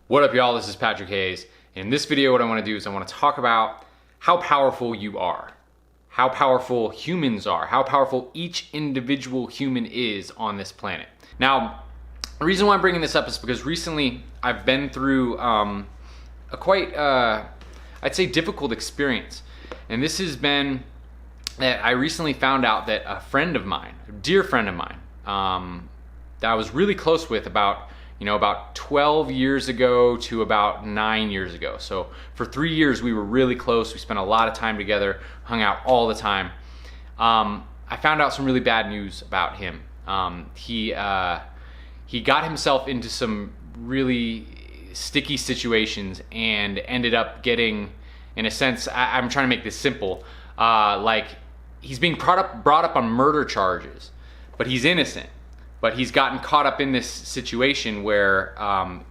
What up, y'all? This is Patrick Hayes. In this video, what I want to do is I want to talk about how powerful you are, how powerful humans are, how powerful each individual human is on this planet. Now, the reason why I'm bringing this up is because recently I've been through a quite, I'd say, difficult experience. And this has been that I recently found out that a friend of mine, a dear friend of mine, that I was really close with about 12 years ago to about 9 years ago. So for 3 years we were really close. We spent a lot of time together, hung out all the time. I found out some really bad news about him. He got himself into some really sticky situations and ended up getting, in a sense, I'm trying to make this simple, like he's being brought up on murder charges, but he's innocent. But he's gotten caught up in this situation where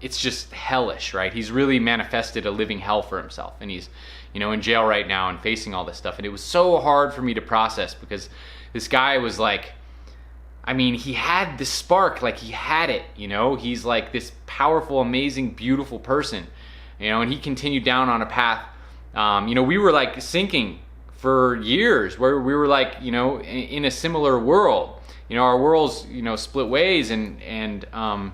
it's just hellish, right? He's really manifested a living hell for himself, and he's, in jail right now and facing all this stuff. And it was so hard for me to process because this guy was like, he had this spark, like he had it, He's like this powerful, amazing, beautiful person, and he continued down on a path. We were like sinking for years, where we were like, in a similar world. Our worlds, split ways, and now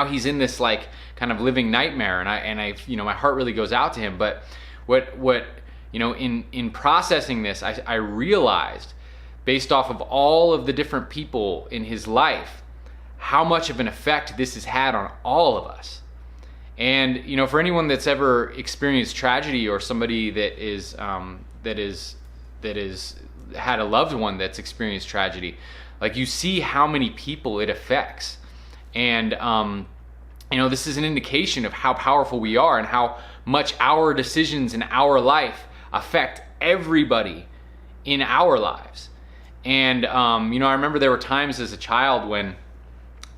he's in this like kind of living nightmare, and I my heart really goes out to him. But what in processing this, I realized, based off of all of the different people in his life, how much of an effect this has had on all of us. And for anyone that's ever experienced tragedy, or somebody that is had a loved one that's experienced tragedy, like you see how many people it affects. And this is an indication of how powerful we are and how much our decisions in our life affect everybody in our lives. And I remember there were times as a child when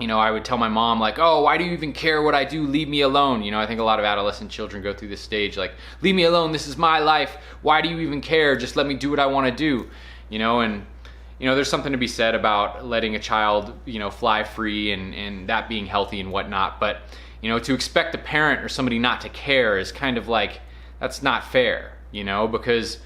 I would tell my mom, like, oh, why do you even care what I do? Leave me alone. I think a lot of adolescent children go through this stage, like, leave me alone. This is my life. Why do you even care? Just let me do what I want to do. And there's something to be said about letting a child, fly free and that being healthy and whatnot. But, to expect a parent or somebody not to care is kind of like, that's not fair, because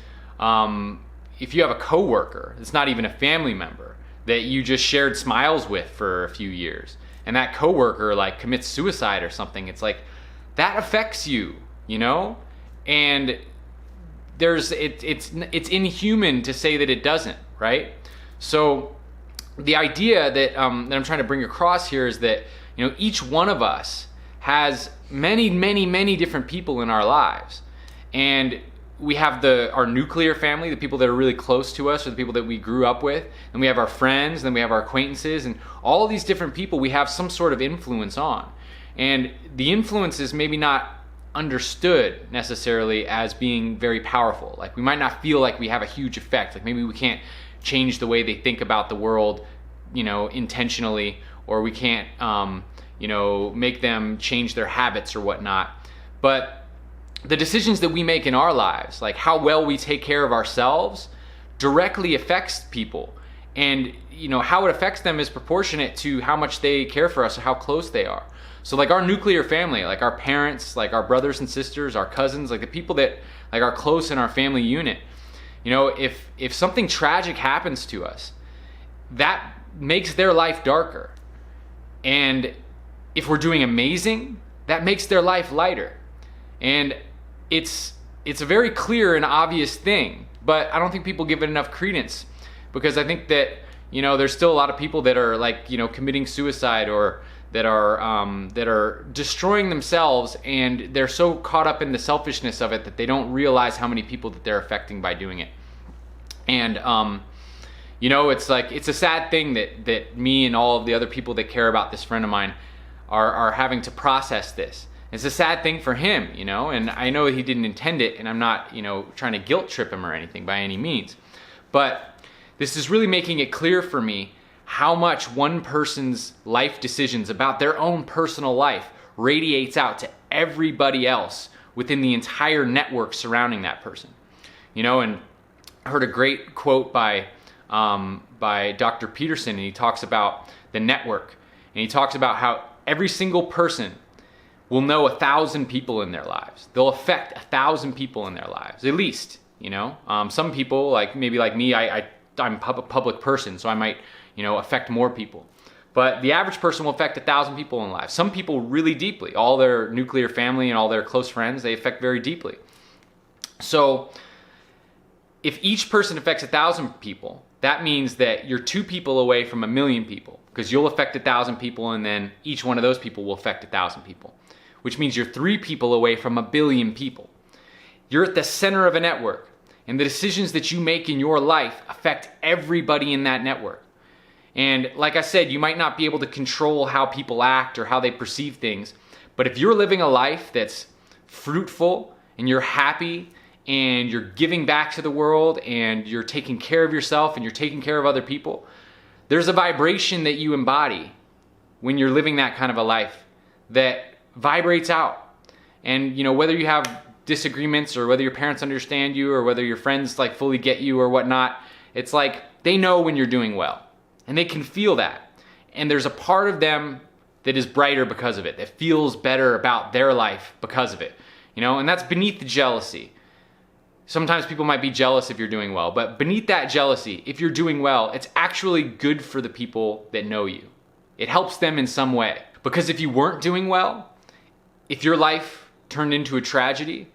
if you have a coworker, it's not even a family member, that you just shared smiles with for a few years, and that coworker like commits suicide or something, it's like that affects you, and it's inhuman to say that it doesn't, right? So the idea that I'm trying to bring across here is that each one of us has many different people in our lives, and we have our nuclear family, the people that are really close to us, or the people that we grew up with, and we have our friends, then we have our acquaintances, and all of these different people we have some sort of influence on. And the influence is maybe not understood necessarily as being very powerful. Like, we might not feel like we have a huge effect, like maybe we can't change the way they think about the world, intentionally, or we can't, make them change their habits or whatnot. But the decisions that we make in our lives, like how well we take care of ourselves, directly affects people. And how it affects them is proportionate to how much they care for us or how close they are. So like our nuclear family, like our parents, like our brothers and sisters, our cousins, like the people that like are close in our family unit, if something tragic happens to us, that makes their life darker. And if we're doing amazing, that makes their life lighter. And it's a very clear and obvious thing, but I don't think people give it enough credence, because I think that there's still a lot of people that are like committing suicide, or that are destroying themselves, and they're so caught up in the selfishness of it that they don't realize how many people that they're affecting by doing it. And it's like, it's a sad thing that me and all of the other people that care about this friend of mine are having to process this. It's a sad thing for him, and I know he didn't intend it, and I'm not, trying to guilt trip him or anything by any means. But this is really making it clear for me how much one person's life decisions about their own personal life radiates out to everybody else within the entire network surrounding that person. And I heard a great quote by Dr. Peterson, and he talks about the network, and he talks about how every single person will know 1,000 people in their lives. They'll affect 1,000 people in their lives, at least, you know. Some people, like maybe like me, I'm a public person, so I might, you know, affect more people. But the average person will affect 1,000 people in life. Some people really deeply. All their nuclear family and all their close friends, they affect very deeply. So if each person affects 1,000 people, that means that you're 2 people away from 1,000,000 people, because you'll affect 1,000 people and then each one of those people will affect 1,000 people, which means you're 3 people away from 1,000,000,000 people. You're at the center of a network, and the decisions that you make in your life affect everybody in that network. And like I said, you might not be able to control how people act or how they perceive things, but if you're living a life that's fruitful and you're happy and you're giving back to the world and you're taking care of yourself and you're taking care of other people, there's a vibration that you embody when you're living that kind of a life that vibrates out. And you know, whether you have disagreements or whether your parents understand you or whether your friends like fully get you or whatnot, it's like they know when you're doing well. And they can feel that. And there's a part of them that is brighter because of it, that feels better about their life because of it. You know, and that's beneath the jealousy. Sometimes people might be jealous if you're doing well, but beneath that jealousy, if you're doing well, it's actually good for the people that know you. It helps them in some way. Because if you weren't doing well, if your life turned into a tragedy,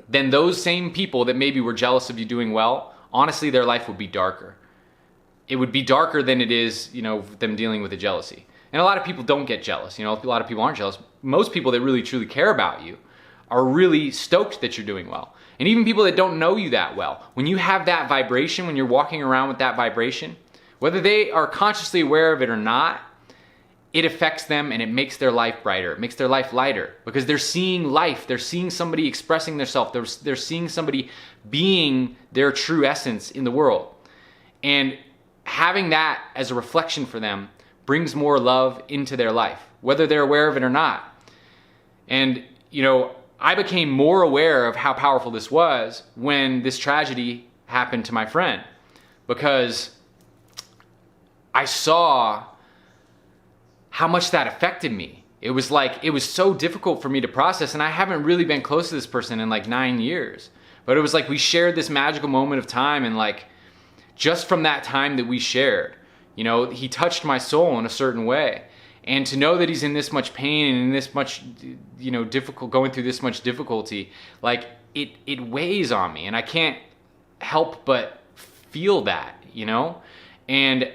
then those same people that maybe were jealous of you doing well, honestly, their life would be darker. It would be darker than it is, you know, them dealing with the jealousy. And a lot of people don't get jealous. You know, a lot of people aren't jealous. Most people that really truly care about you are really stoked that you're doing well. And even people that don't know you that well, when you have that vibration, when you're walking around with that vibration, whether they are consciously aware of it or not, it affects them and it makes their life brighter. It makes their life lighter because they're seeing life. They're seeing somebody expressing themselves. They're seeing somebody being their true essence in the world. And having that as a reflection for them brings more love into their life, whether they're aware of it or not. And, you know, I became more aware of how powerful this was when this tragedy happened to my friend, because I saw how much that affected me. It was like, it was so difficult for me to process, and I haven't really been close to this person in like 9 years. But it was like we shared this magical moment of time, and like, just from that time that we shared, you know, he touched my soul in a certain way. And to know that he's in this much pain and in this much, you know, going through this much difficulty, like it weighs on me, and I can't help but feel that, you know? And,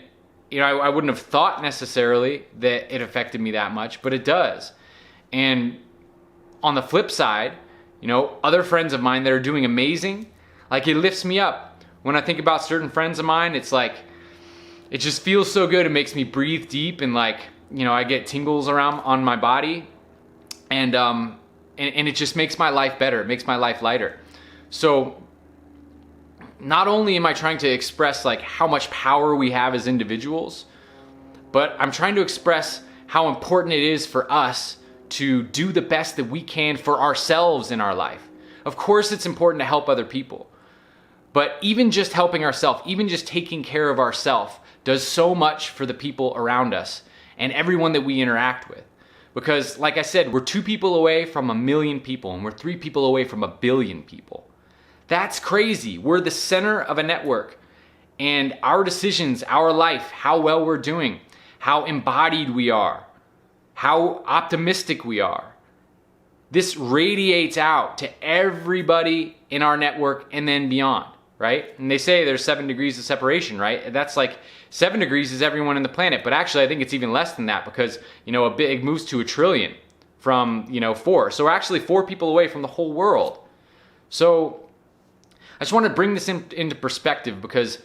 you know, I wouldn't have thought necessarily that it affected me that much, but it does. And on the flip side, you know, other friends of mine that are doing amazing, like it lifts me up. When I think about certain friends of mine, it's like, it just feels so good. It makes me breathe deep, and like, you know, I get tingles around on my body, and it just makes my life better. It makes my life lighter. So not only am I trying to express like how much power we have as individuals, but I'm trying to express how important it is for us to do the best that we can for ourselves in our life. Of course, it's important to help other people. But even just helping ourselves, even just taking care of ourselves, does so much for the people around us and everyone that we interact with. Because, like I said, we're 2 people away from 1,000,000 people, and we're 3 people away from 1,000,000,000 people. That's crazy. We're the center of a network, and our decisions, our life, how well we're doing, how embodied we are, how optimistic we are, this radiates out to everybody in our network and then beyond. Right? And they say there's 7 degrees of separation, right? That's like 7 degrees is everyone in the planet. But actually, I think it's even less than that, because, you know, it moves to 1 trillion from, you know, 4. So we're actually 4 people away from the whole world. So I just want to bring this into perspective, because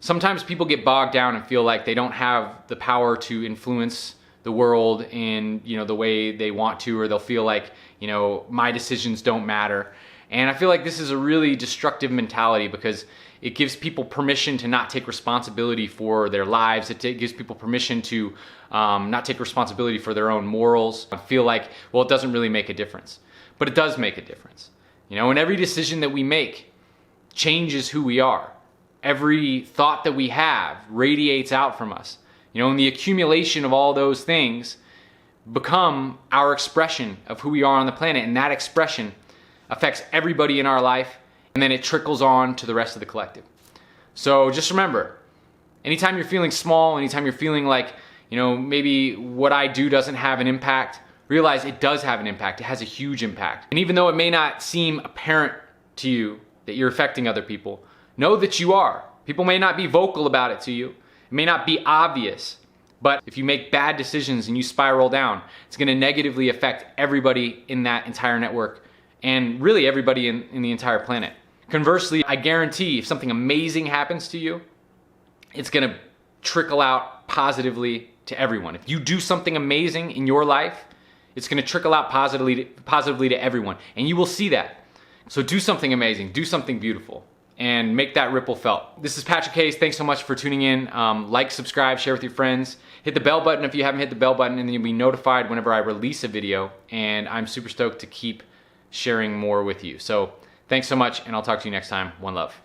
sometimes people get bogged down and feel like they don't have the power to influence the world in, you know, the way they want to, or they'll feel like, you know, my decisions don't matter. And I feel like this is a really destructive mentality, because it gives people permission to not take responsibility for their lives. It gives people permission to not take responsibility for their own morals. I feel like, well, it doesn't really make a difference. But it does make a difference. You know, and every decision that we make changes who we are. Every thought that we have radiates out from us. You know, and the accumulation of all those things become our expression of who we are on the planet, and that expression affects everybody in our life, and then it trickles on to the rest of the collective. So just remember, anytime you're feeling small, anytime you're feeling like, maybe what I do doesn't have an impact, realize it does have an impact. It has a huge impact. And even though it may not seem apparent to you that you're affecting other people, know that you are. People may not be vocal about it to you. It may not be obvious. But if you make bad decisions and you spiral down, it's going to negatively affect everybody in that entire network and really everybody in the entire planet. Conversely, I guarantee if something amazing happens to you, it's going to trickle out positively to everyone. If you do something amazing in your life, it's going to trickle out positively to everyone. And you will see that. So do something amazing, do something beautiful, and make that ripple felt. This is Patrick Hayes. Thanks so much for tuning in. Like, subscribe, share with your friends. Hit the bell button if you haven't hit the bell button, and then you'll be notified whenever I release a video. And I'm super stoked to keep sharing more with you. So thanks so much, and I'll talk to you next time. One love.